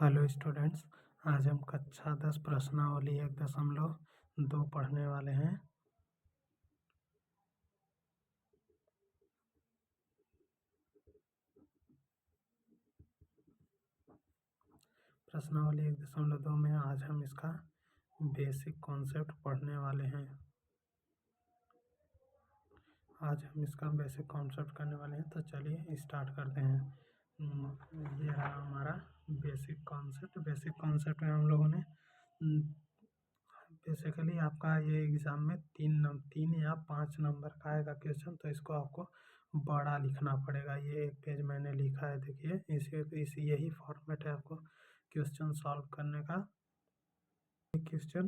Hello students. आज हम कक्षा 10 प्रश्नावली 1.2 पढ़ने वाले हैं। प्रश्नावली 1.2 में आज हम इसका बेसिक कॉन्सेप्ट पढ़ने वाले हैं। करने वाले हैं, तो चलिए स्टार्ट करते हैं। ये रहा हमारा बेसिक कॉन्सेप्ट में हम लोगों ने बेसिकली आपका ये एग्ज़ाम में 3 या 5 नंबर का आएगा क्वेश्चन, तो इसको आपको बड़ा लिखना पड़ेगा। ये एक पेज मैंने लिखा है, देखिए इसी यही फॉर्मेट है आपको क्वेश्चन सॉल्व करने का। क्वेश्चन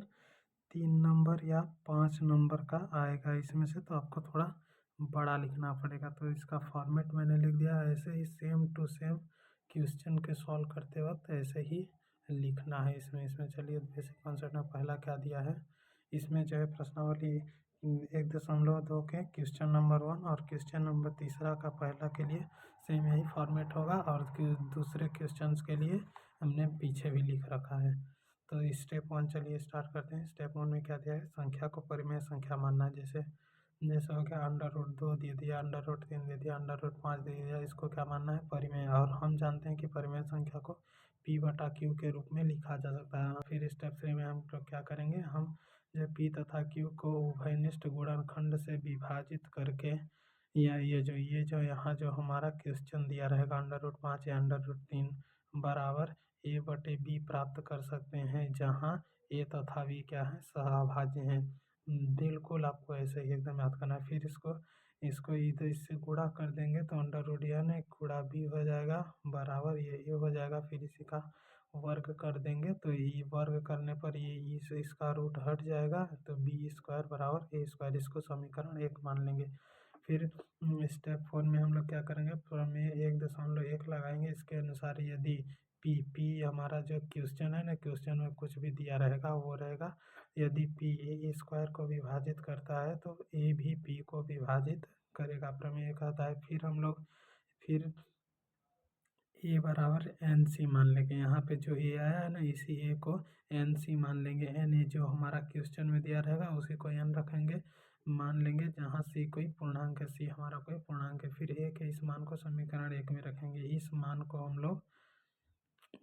3 नंबर या 5 नंबर का आएगा इसमें से, तो आपको थोड़ा बड़ा लिखना पड़ेगा। तो इसका फॉर्मेट मैंने लिख दिया। ऐसे ही सेम टू सेम क्वेश्चन के सॉल्व करते वक्त ऐसे ही लिखना है इसमें चलिए बेसिक कॉन्सेप्ट में पहला क्या दिया है। इसमें जो है प्रश्नावली 1.2 के क्वेश्चन नंबर 1 और क्वेश्चन नंबर तीसरा का पहला के लिए सेम यही फॉर्मेट होगा, और दूसरे क्वेश्चंस के लिए हमने पीछे भी लिख रखा है। तो स्टेप 1 चलिए स्टार्ट करते हैं। स्टेप 1 में क्या दिया है, संख्या को परिमेय संख्या मानना। जैसे हो गया √2 दे दिया, √3 दे दिया, √5 दे दिया। इसको क्या मानना है, परिमेय। और हम जानते हैं कि परिमेय संख्या को P/Q के रूप में लिखा जा सकता है। फिर स्टेप 3 में हम लोग क्या करेंगे, हम जो P तथा Q को उभयनिष्ठ गुणनखंड से विभाजित करके, या ये जो यहाँ जो हमारा क्वेश्चन दिया रहेगा √5 या √3 बराबर A/B प्राप्त कर सकते हैं, जहाँ A तथा B क्या है, सहअभाज्य हैं। बिल्कुल आपको ऐसे ही एकदम याद करना है। फिर इसको इधर इससे गुणा कर देंगे तो √n गुणा B हो जाएगा बराबर ये हो जाएगा। फिर इसी का वर्ग कर देंगे तो ये वर्ग करने पर ये इसका रूट हट जाएगा, तो B² बराबर A²। इसको समीकरण 1 मान लेंगे। फिर स्टेप 4 में हम लोग क्या करेंगे, प्रमेय 1.1 लगाएंगे। इसके अनुसार यदि P हमारा जो क्वेश्चन है ना, क्वेश्चन में कुछ भी दिया रहेगा वो रहेगा। यदि P A² को विभाजित करता है तो A भी P को विभाजित करेगा, प्रमेय कहता है। फिर A बराबर NC मान लेंगे। यहाँ पे जो A आया है ना, इसी A को NC मान लेंगे। N जो हमारा क्वेश्चन में दिया रहेगा उसी को N रखेंगे, मान लेंगे, जहाँ C कोई पूर्णांक है, C हमारा कोई पूर्णांक है। फिर A के इस मान को समीकरण 1 में रखेंगे। इस मान को हम लोग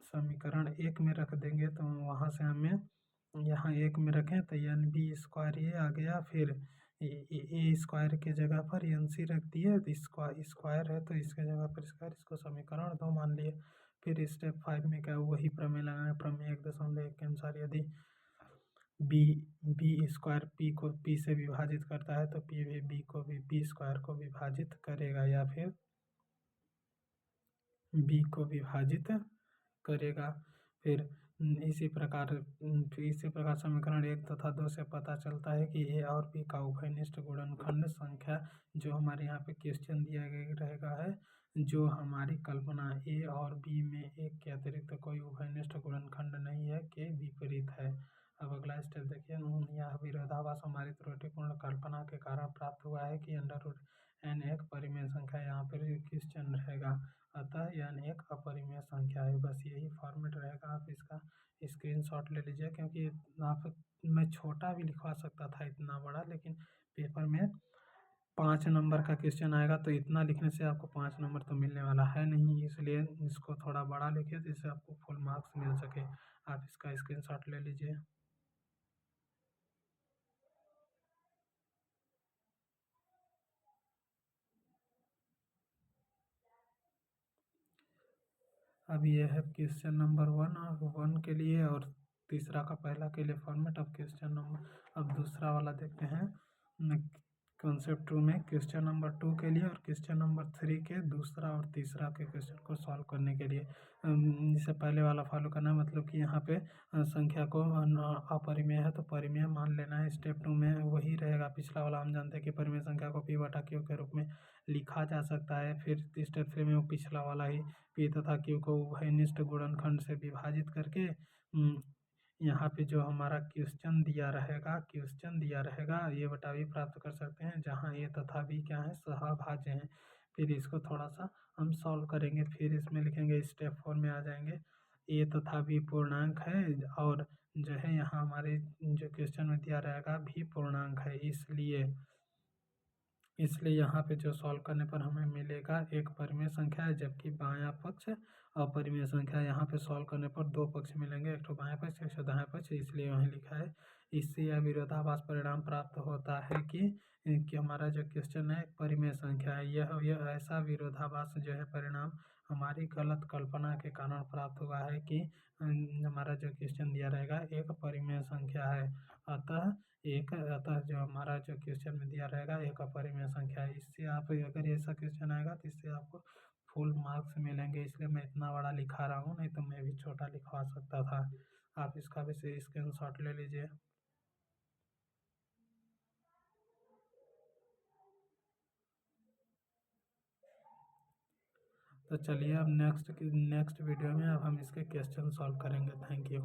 समीकरण 1 में रख देंगे, तो वहाँ से हमें यहाँ 1 में रखें तो NB² ये आ गया। फिर A² के जगह पर NC रख दिए, स्क्वायर है तो इसके जगह पर स्क्वायर, इसको समीकरण 2 मान लिए। फिर स्टेप 5 में क्या, वही प्रमेय लगाए। प्रमेय 1.1 के अनुसार यदि B² P को P से विभाजित करता है तो P भी B² को विभाजित करेगा, या फिर B को विभाजित करेगा। फिर इसी प्रकार समीकरण 1 तथा 2 से पता चलता है कि A और B का उभयनिष्ठ गुणनखंड संख्या, जो हमारे यहाँ पे क्वेश्चन दिया गया रहेगा है, जो हमारी कल्पना A और B में एक के अतिरिक्त कोई उभयनिष्ठ गुणनखंड नहीं है के विपरीत है। अब अगला स्टेप देखिए, यह विरोधाभास हमारी त्रुटिपूर्ण कल्पना के कारण प्राप्त हुआ है कि √n एक परिमेय संख्या, यहाँ पर क्वेश्चन रहेगा, अतः n एक अपरिमेय संख्या है। बस यही फॉर्मेट रहेगा। आप इसका स्क्रीनशॉट ले लीजिए, क्योंकि मैं छोटा भी लिखवा सकता था इतना बड़ा, लेकिन पेपर में 5 नंबर का क्वेश्चन आएगा तो इतना लिखने से आपको 5 नंबर तो मिलने वाला है नहीं, इसलिए इसको थोड़ा बड़ा लिखिए जिससे आपको फुल मार्क्स मिल सके। आप इसका स्क्रीनशॉट ले लीजिए। अब ये है क्वेश्चन नंबर 1 के लिए, और तीसरा का पहला के लिए फॉर्मेट। अब दूसरा वाला देखते हैं। कॉन्सेप्ट 2 में क्वेश्चन नंबर 2 के लिए और क्वेश्चन नंबर 3 के दूसरा और तीसरा के क्वेश्चन को सॉल्व करने के लिए जिसे पहले वाला फॉलो करना है, मतलब कि यहाँ पे संख्या को अपरिमेय है तो परिमेय मान लेना है। स्टेप 2 में वही रहेगा पिछला वाला। हम जानते हैं कि परिमेय संख्या को P/Q के रूप में लिखा जा सकता है। फिर स्टेप 3 में वो पिछला वाला ही P तथा Q को उभयनिष्ठ गुणनखंड से विभाजित करके यहाँ पे जो हमारा क्वेश्चन दिया रहेगा A/B प्राप्त कर सकते हैं, जहाँ A तथा B क्या है, सहअभाज्य हैं। फिर इसको थोड़ा सा हम सॉल्व करेंगे। फिर इसमें लिखेंगे, स्टेप 4 में आ जाएंगे, ए तथा बी पूर्णांक है और जो है यहाँ हमारे जो क्वेश्चन में दिया रहेगा भी पूर्णांक है, इसलिए यहाँ पे जो सॉल्व करने पर हमें मिलेगा एक परिमेय संख्या है, जबकि बायां पक्ष अपरिमेय संख्या है। यहाँ पे सॉल्व करने पर दो पक्ष मिलेंगे, एक तो बायां पक्ष एक तो दायां पक्ष, इसलिए वहीं लिखा है। इससे यह विरोधाभास परिणाम प्राप्त होता है कि हमारा जो क्वेश्चन है परिमेय संख्या है। यह ऐसा विरोधाभास जो है परिणाम हमारी गलत कल्पना के कारण प्राप्त हुआ है कि हमारा जो क्वेश्चन दिया रहेगा एक परिमेय संख्या है, अतः जो हमारा जो क्वेश्चन में दिया रहेगा एक अपरिमेय संख्या है। इससे आप अगर ऐसा क्वेश्चन आएगा तो इससे आपको फुल मार्क्स मिलेंगे, इसलिए मैं इतना बड़ा लिखा रहा हूँ, नहीं तो मैं भी छोटा लिखवा सकता था। आप इसका भी स्क्रीनशॉट ले लीजिए। तो चलिए अब नेक्स्ट वीडियो में अब हम इसके क्वेश्चन सॉल्व करेंगे। Thank you.